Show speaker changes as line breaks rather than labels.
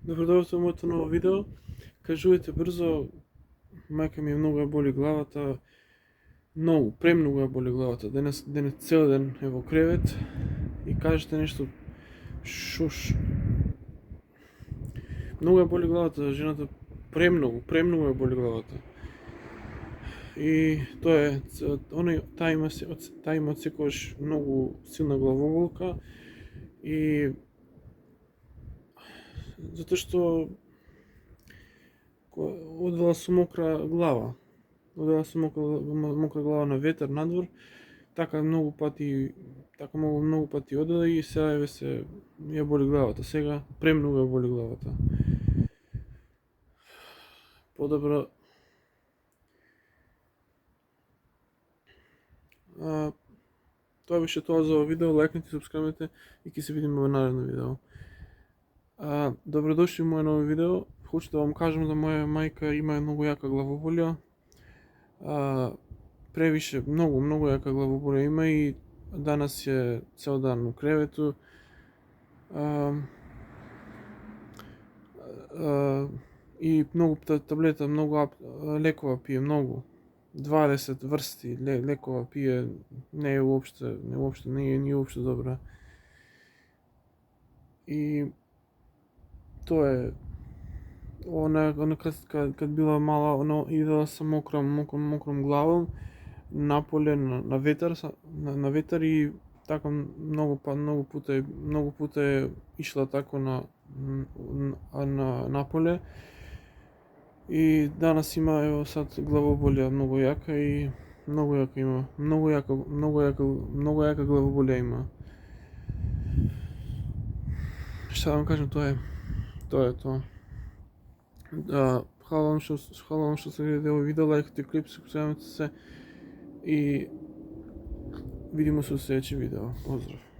Добродојавте во моето ново видео. Кажувате брзо, мајка ми многу ја боли главата, премногу ја боли главата. Денес цел ден е во кревет и кажете нешто шуш. Многу ја боли главата, жената премногу ја боли главата. И тоа е, таа има секогаш многу силна главоболка и затоа што одела со мокра глава. Одела со мокра глава на ветер надвор, така многу пати одела и сега ја боли главата. Сега премногу ја боли главата. Подобро тоа беше тоа за ова видео. Лајкнете, субскрајбнете и ќе се видиме во наредно видео. Добродошли во моје ново видео. Хочу да вам кажам да моја мајка има многу јака главоболја. Превише, многу јака главоболја има и данас е цел дан у кревету. И многу таблета, многу лекова пие, многу. 20 врсти лекова пие, не е уопште добра. И тоа е, она кад била мала, она идела со мокром главом наполе на ветер и така многу пута е ишла тако на поле. И данас има, ево сад, главоболја многу јака и многу јака главоболја има. Што да вам кажам, тоа е тоа. Хвала вам што се гледате овој видео, лајкате клип, субскрајбнете се и видимо се во следеće видео. Поздрав!